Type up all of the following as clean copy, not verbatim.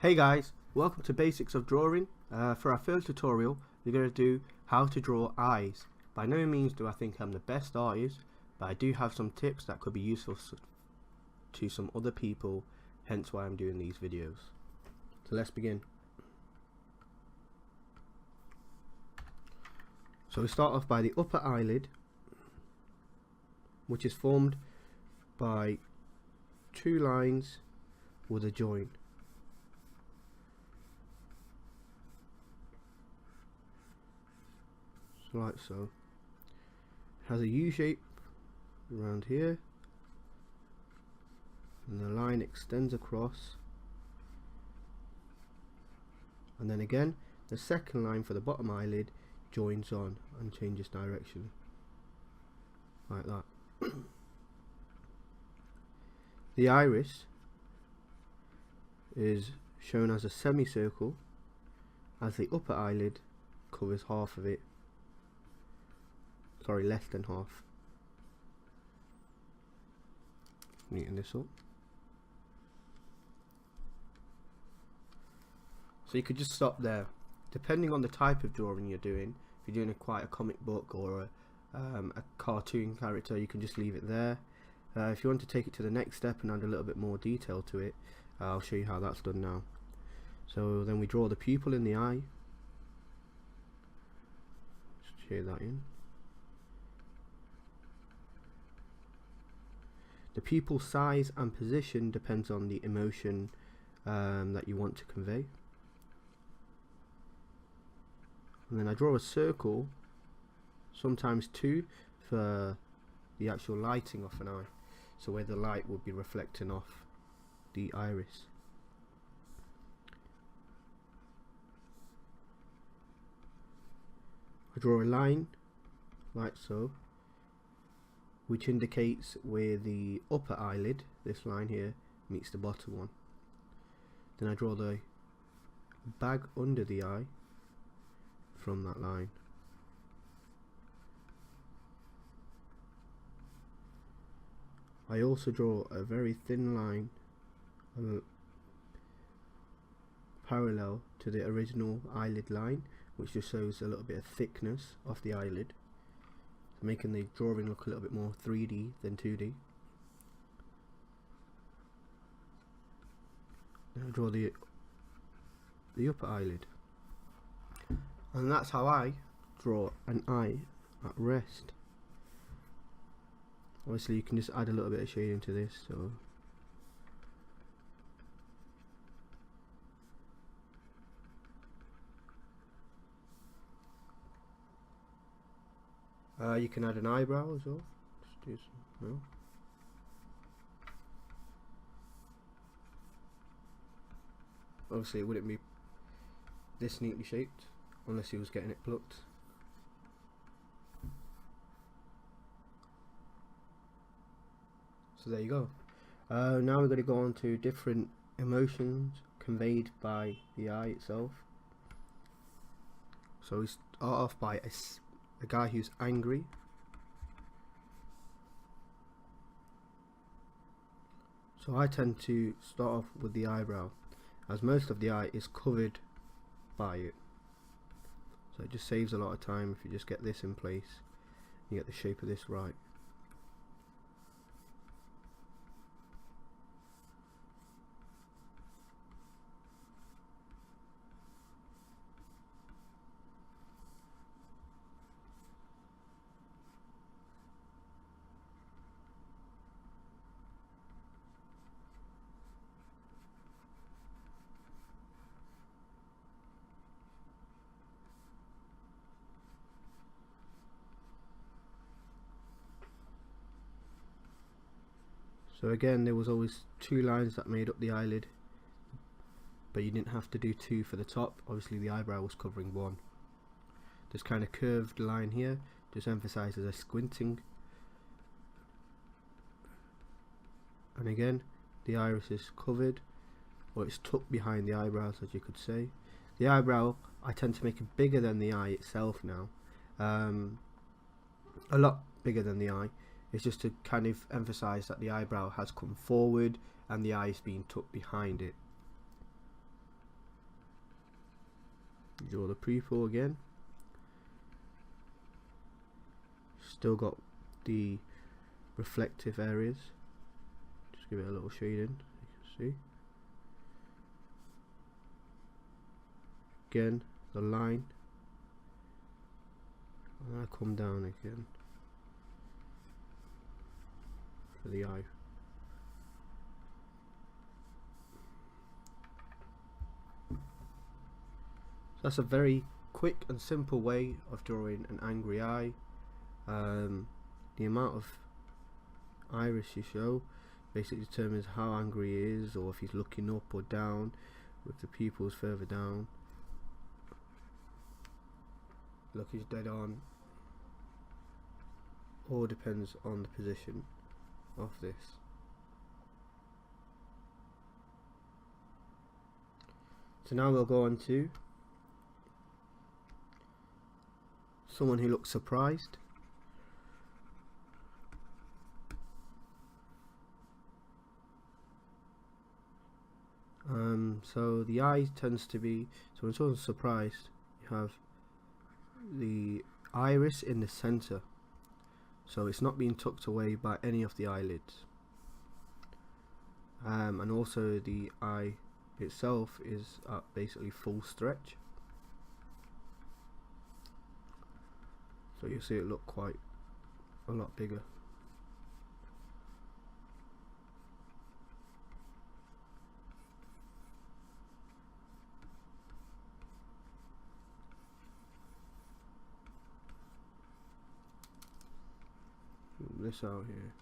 Hey guys, welcome to Basics of Drawing. For our first tutorial, we're going to do how to draw eyes. By no means do I think I'm the best artist, but I do have some tips that could be useful to some other people, hence why I'm doing these videos. So let's begin. So we start off by the upper eyelid, which is formed by two lines with a join. Like so. It has a U shape around here, and the line extends across, and then again the second line for the bottom eyelid joins on and changes direction like that. The iris is shown as a semicircle, as the upper eyelid covers half of it. Sorry, less than half. Neaten this up. So you could just stop there. Depending on the type of drawing you're doing, if you're doing quite a comic book or a cartoon character, you can just leave it there. If you want to take it to the next step and add a little bit more detail to it, I'll show you how that's done now. So then we draw the pupil in the eye. Just shade that in. The pupil size and position depends on the emotion that you want to convey. And then I draw a circle, sometimes two, for the actual lighting of an eye. So where the light will be reflecting off the iris. I draw a line, like so, which indicates where the upper eyelid, this line here, meets the bottom one. Then I draw the bag under the eye from that line. I also draw a very thin line parallel to the original eyelid line, which just shows a little bit of thickness of the eyelid, making the drawing look a little bit more 3D than 2D. Now draw the upper eyelid, and that's how I draw an eye at rest. Obviously you can just add a little bit of shading to this, so you can add an eyebrow as well. Just do some, no. Obviously it wouldn't be this neatly shaped unless he was getting it plucked. So there you go. Now we're going to go on to different emotions conveyed by the eye itself. So we start off by a guy who's angry. So I tend to start off with the eyebrow, as most of the eye is covered by it. So it just saves a lot of time if you just get this in place, you get the shape of this right. So again, there was always two lines that made up the eyelid, but you didn't have to do two for the top. Obviously the eyebrow was covering one. This kind of curved line here just emphasizes a squinting. And again, the iris is covered, or it's tucked behind the eyebrows, as you could say. The eyebrow I tend to make it bigger than the eye itself now, a lot bigger than the eye. It's just to kind of emphasize that the eyebrow has come forward and the eye is being tucked behind it. draw the pupil again. Still got the reflective areas. Just give it a little shading, you can see. Again, the line, and I come down again for the eye. So that's a very quick and simple way of drawing an angry eye. The amount of iris you show basically determines how angry he is, or if he's looking up or down, with the pupils further down. Look, he's dead on. All depends on the position of this. So now we'll go on to someone who looks surprised. So the eye tends to be, so when someone's surprised, you have the iris in the center, so it's not being tucked away by any of the eyelids, and also the eye itself is at basically full stretch, so you'll see it look quite a lot bigger. This out here.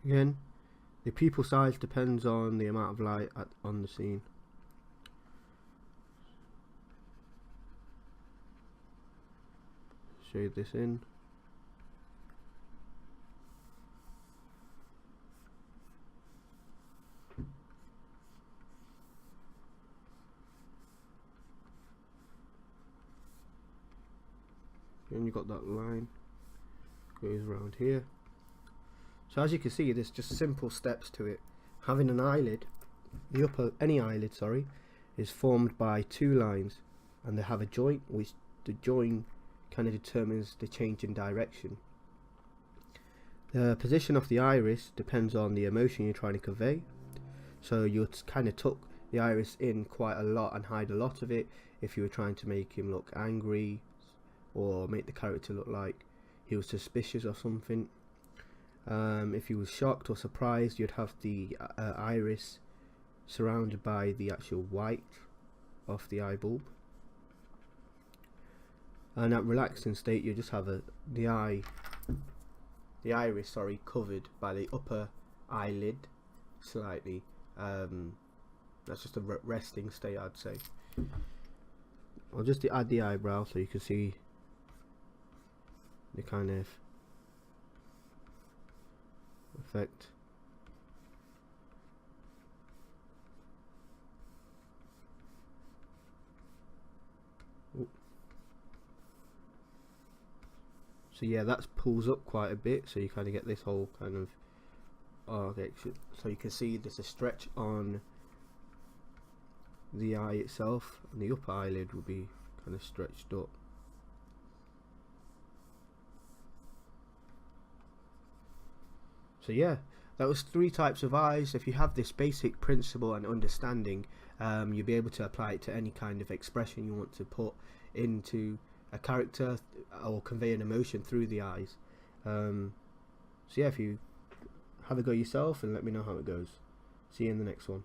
Again, the pupil size depends on the amount of light on the scene. Shade this in. And you've got that line goes around here. So as you can see, there's just simple steps to it. Having an eyelid, any eyelid, sorry, is formed by two lines, and they have a joint, which the joint kind of determines the change in direction. The position of the iris depends on the emotion you're trying to convey. So you'll kind of tuck the iris in quite a lot and hide a lot of it if you were trying to make him look angry, or make the character look like he was suspicious or something. If he was shocked or surprised, you'd have the iris surrounded by the actual white of the eye bulb. And at relaxing state, you just have the iris, sorry, covered by the upper eyelid slightly. That's just a resting state, I'd say. I'll just add the eyebrow so you can see the kind of effect. So yeah, that pulls up quite a bit, so you kind of get this whole kind of so you can see there's a stretch on the eye itself, and the upper eyelid will be kind of stretched up. So yeah, that was 3 types of eyes. If you have this basic principle and understanding, you'll be able to apply it to any kind of expression you want to put into a character or convey an emotion through the eyes. So yeah, if you have a go yourself and let me know how it goes. See you in the next one.